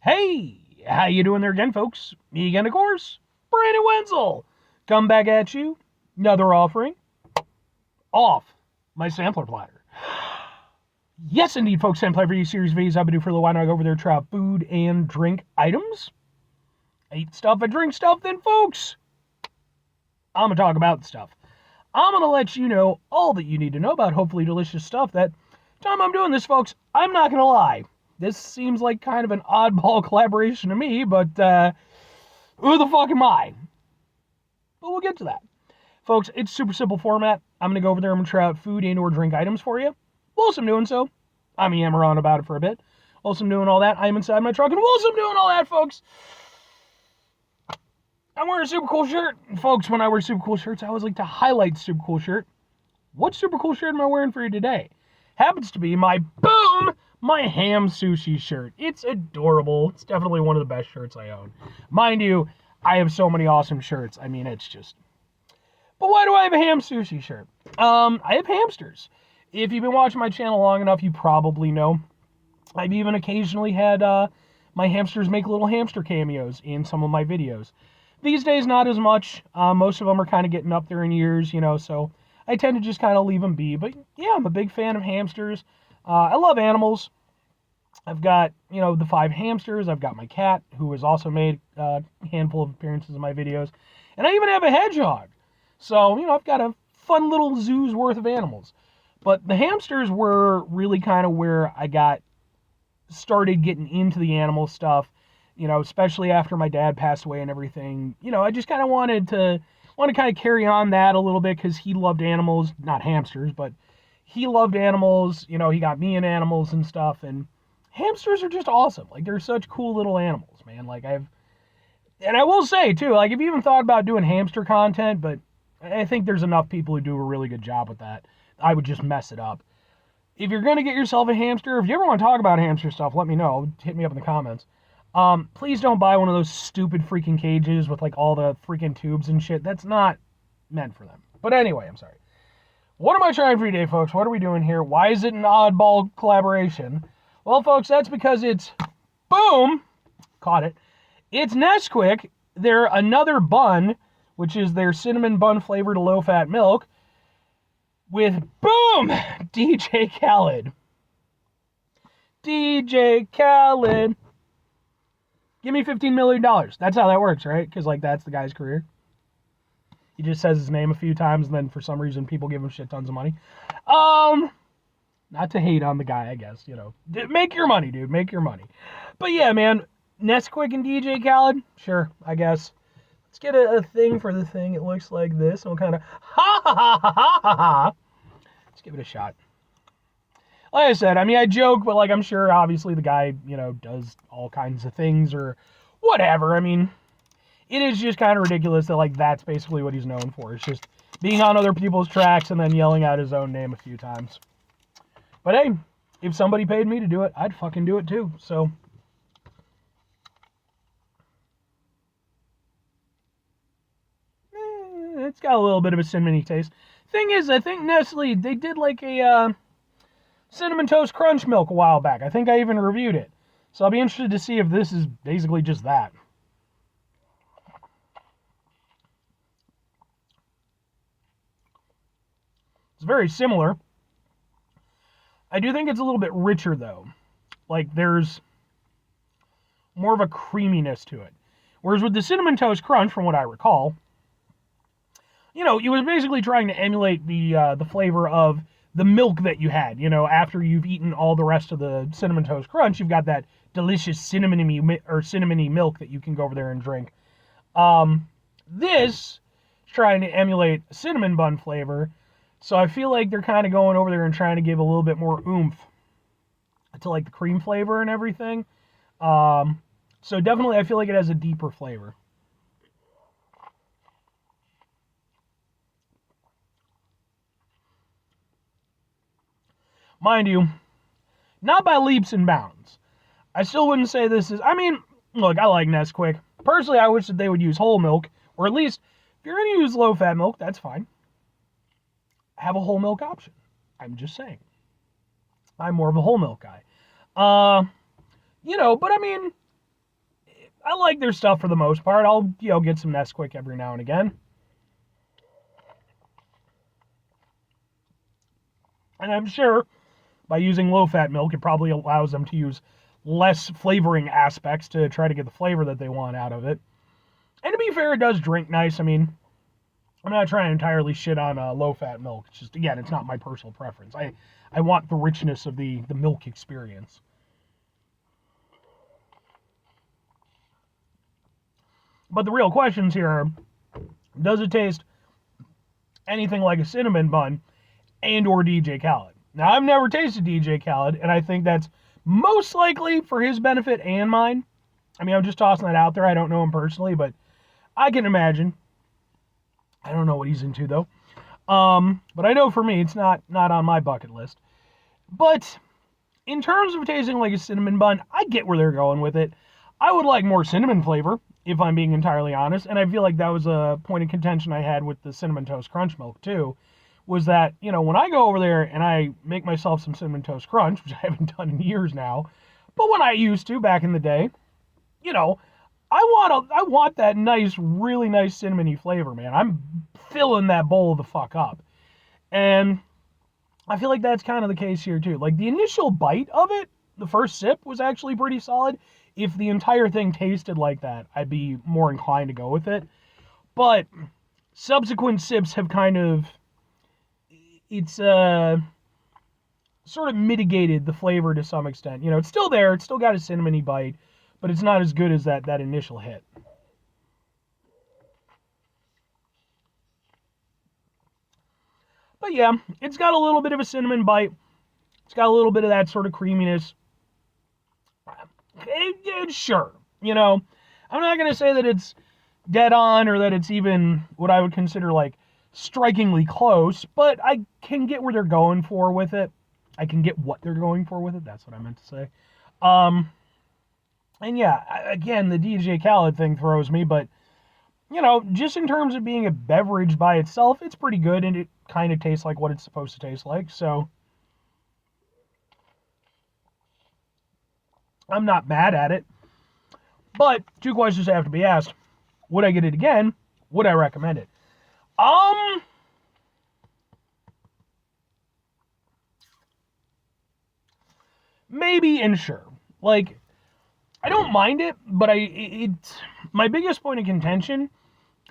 Hey, how you doing there again, folks? Me again, of course, Brandon Wenzel. Come back at you, another offering off my sampler platter. Yes, indeed, folks, sampler for you series videos I've been doing for a little while now. I go over there, try out food and drink items. I eat stuff, I drink stuff, then, folks, I'm going to talk about the stuff. I'm going to let you know all that you need to know about hopefully delicious stuff. That time I'm doing this, folks, I'm not going to lie. This seems like kind of an oddball collaboration to me, but who the fuck am I? But we'll get to that. Folks, it's super simple format. I'm going to go over there and I'm going to try out food and or drink items for you. Whilst I'm doing so, I'm yammer on about it for a bit. Whilst I'm doing all that, I'm inside my truck. And whilst I'm doing all that, folks, I'm wearing a super cool shirt. And folks, when I wear super cool shirts, I always like to highlight super cool shirt. What super cool shirt am I wearing for you today? Happens to be my ham sushi shirt. It's adorable. It's definitely one of the best shirts I own. Mind you, I have so many awesome shirts. I mean, it's just... But why do I have a ham sushi shirt? I have hamsters. If you've been watching my channel long enough, you probably know. I've even occasionally had my hamsters make little hamster cameos in some of my videos. These days, not as much. Most of them are kind of getting up there in years, so I tend to just kind of leave them be. But yeah, I'm a big fan of hamsters. I love animals. I've got, the 5 hamsters. I've got my cat, who has also made a handful of appearances in my videos. And I even have a hedgehog. So, I've got a fun little zoo's worth of animals. But the hamsters were really kind of where I started getting into the animal stuff, especially after my dad passed away and everything. I just kind of wanted to kind of carry on that a little bit because he loved animals, not hamsters, but he loved animals. He got me in animals and stuff. And hamsters are just awesome. Like, they're such cool little animals, man. And I will say, too, like, I've even thought about doing hamster content, but I think there's enough people who do a really good job with that. I would just mess it up. If you're going to get yourself a hamster, if you ever want to talk about hamster stuff, let me know. Hit me up in the comments. Please don't buy one of those stupid freaking cages with, like, all the freaking tubes and shit. That's not meant for them. But anyway, I'm sorry. What am I trying for today, folks? What are we doing here? Why is it an oddball collaboration? Well, folks, that's because it's, boom, caught it. It's Nesquik. They're another bun, which is their cinnamon bun flavored low-fat milk, with, boom, DJ Khaled. DJ Khaled. Give me $15 million. That's how that works, right? Because, that's the guy's career. He just says his name a few times, and then for some reason people give him shit tons of money. Not to hate on the guy, I guess, Make your money, dude. Make your money. But yeah, man, Nesquik and DJ Khaled, sure, I guess. Let's get a thing for the thing. It looks like this. And we'll kind of, ha ha ha ha ha ha ha. Let's give it a shot. Like I said, I joke, but, I'm sure, obviously, the guy, does all kinds of things or whatever. It is just kind of ridiculous that, that's basically what he's known for. It's just being on other people's tracks and then yelling out his own name a few times. But hey, if somebody paid me to do it, I'd fucking do it too. So, it's got a little bit of a cinnamony taste. Thing is, I think Nestle, they did a Cinnamon Toast Crunch milk a while back. I think I even reviewed it. So I'll be interested to see if this is basically just that. It's very similar. I do think it's a little bit richer, though. There's more of a creaminess to it. Whereas with the Cinnamon Toast Crunch, from what I recall, it was basically trying to emulate the flavor of the milk that you had. After you've eaten all the rest of the Cinnamon Toast Crunch, you've got that delicious cinnamony milk that you can go over there and drink. This is trying to emulate a cinnamon bun flavor, so I feel like they're kind of going over there and trying to give a little bit more oomph to the cream flavor and everything. So definitely I feel like it has a deeper flavor. Mind you, not by leaps and bounds. I still wouldn't say this is... look, I like Nesquik. Personally, I wish that they would use whole milk, or at least, if you're going to use low-fat milk, that's fine. Have a whole milk option. I'm just saying. I'm more of a whole milk guy. But I like their stuff for the most part. I'll, get some Nesquik every now and again. And I'm sure by using low-fat milk, it probably allows them to use less flavoring aspects to try to get the flavor that they want out of it. And to be fair, it does drink nice. I mean, I'm not trying to entirely shit on low-fat milk. It's just, again, it's not my personal preference. I want the richness of the milk experience. But the real questions here are, does it taste anything like a cinnamon bun and or DJ Khaled? Now, I've never tasted DJ Khaled, and I think that's most likely for his benefit and mine. I mean, I'm just tossing that out there. I don't know him personally, but I can imagine. I don't know what he's into, though. But I know for me, it's not on my bucket list. But in terms of tasting like a cinnamon bun, I get where they're going with it. I would like more cinnamon flavor, if I'm being entirely honest. And I feel like that was a point of contention I had with the Cinnamon Toast Crunch Milk, too. Was that, when I go over there and I make myself some Cinnamon Toast Crunch, which I haven't done in years now, but when I used to back in the day, I want that nice, really nice cinnamony flavor, man. I'm filling that bowl the fuck up. And I feel like that's kind of the case here, too. Like, the initial bite of it, the first sip, was actually pretty solid. If the entire thing tasted like that, I'd be more inclined to go with it. But subsequent sips have kind of... It's sort of mitigated the flavor to some extent. It's still there. It's still got a cinnamony bite, but it's not as good as that initial hit. But yeah, it's got a little bit of a cinnamon bite. It's got a little bit of that sort of creaminess. Sure, I'm not going to say that it's dead on or that it's even what I would consider like strikingly close, but I can get where they're going for with it. I can get what they're going for with it. That's what I meant to say. And yeah, again, the DJ Khaled thing throws me, but, just in terms of being a beverage by itself, it's pretty good, and it kind of tastes like what it's supposed to taste like, so I'm not mad at it. But two questions have to be asked. Would I get it again? Would I recommend it? Maybe and sure. Like, I don't mind it, but my biggest point of contention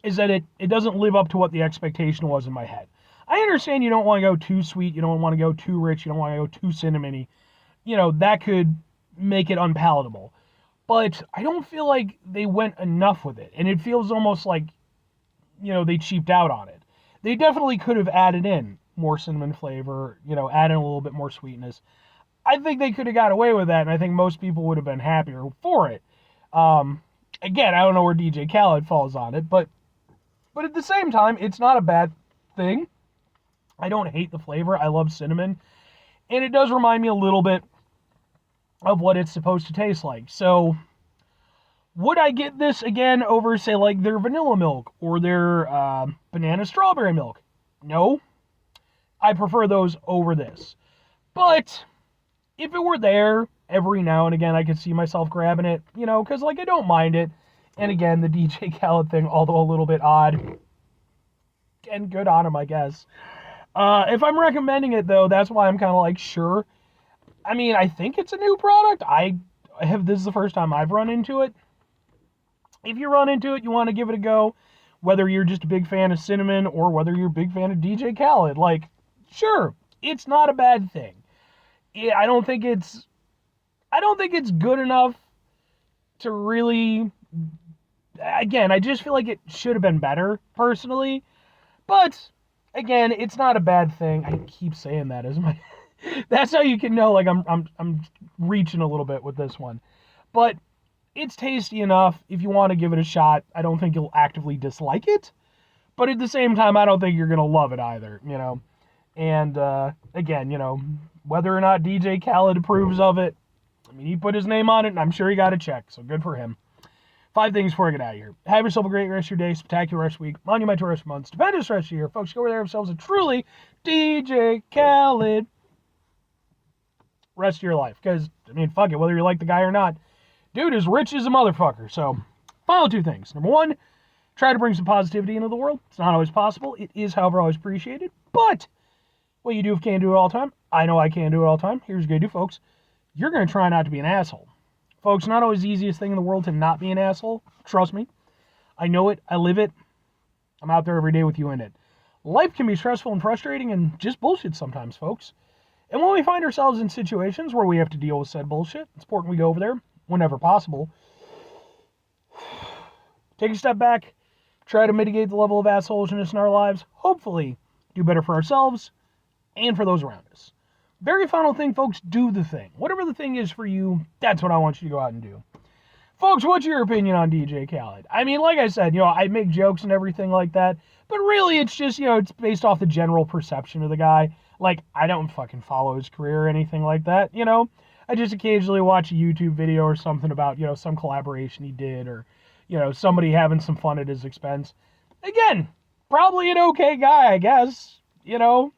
is that it doesn't live up to what the expectation was in my head. I understand you don't want to go too sweet, you don't want to go too rich, you don't want to go too cinnamony. That could make it unpalatable. But I don't feel like they went enough with it. And it feels almost like, they cheaped out on it. They definitely could have added in more cinnamon flavor, add in a little bit more sweetness. I think they could have got away with that, and I think most people would have been happier for it. Again, I don't know where DJ Khaled falls on it, but at the same time, it's not a bad thing. I don't hate the flavor. I love cinnamon. And it does remind me a little bit of what it's supposed to taste like. So, would I get this again over, say, like their vanilla milk or their banana strawberry milk? No. I prefer those over this. But if it were there every now and again, I could see myself grabbing it, because, I don't mind it. And again, the DJ Khaled thing, although a little bit odd, and good on him, I guess. If I'm recommending it, though, that's why I'm kind of like, sure. I mean, I think it's a new product. This is the first time I've run into it. If you run into it, you want to give it a go, whether you're just a big fan of cinnamon or whether you're a big fan of DJ Khaled, sure, it's not a bad thing. I don't think it's good enough to really, again, I just feel like it should have been better, personally, but, again, it's not a bad thing. I keep saying that as my... That's how you can know, I'm reaching a little bit with this one. But it's tasty enough. If you want to give it a shot, I don't think you'll actively dislike it. But at the same time, I don't think you're going to love it either, And, again, whether or not DJ Khaled approves of it, I mean, he put his name on it, and I'm sure he got a check, so good for him. 5 things before I get out of here. Have yourself a great rest of your day, spectacular rest of the week, monumental rest of month, stupendous rest of the year. Folks, go over there yourselves a truly DJ Khaled rest of your life. Because, I mean, fuck it, whether you like the guy or not, dude is rich as a motherfucker. So, final two things. Number one, try to bring some positivity into the world. It's not always possible. It is, however, always appreciated. But what you do can't do it all the time. I know I can't do it all the time. Here's what you do, folks. You're going to try not to be an asshole. Folks, not always the easiest thing in the world to not be an asshole. Trust me. I know it. I live it. I'm out there every day with you in it. Life can be stressful and frustrating and just bullshit sometimes, folks. And when we find ourselves in situations where we have to deal with said bullshit, it's important we go over there whenever possible. Take a step back. Try to mitigate the level of assholishness in our lives. Hopefully, do better for ourselves and for those around us. Very final thing, folks, do the thing. Whatever the thing is for you, that's what I want you to go out and do. Folks, what's your opinion on DJ Khaled? I mean, like I said, I make jokes and everything like that, but really it's just, it's based off the general perception of the guy. Like, I don't fucking follow his career or anything like that, I just occasionally watch a YouTube video or something about, some collaboration he did or, somebody having some fun at his expense. Again, probably an okay guy, I guess, And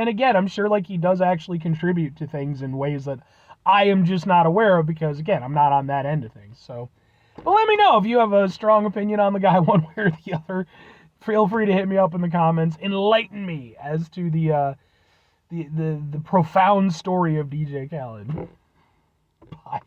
again, I'm sure, he does actually contribute to things in ways that I am just not aware of because, again, I'm not on that end of things. So, but let me know if you have a strong opinion on the guy one way or the other. Feel free to hit me up in the comments. Enlighten me as to the profound story of DJ Khaled. Bye.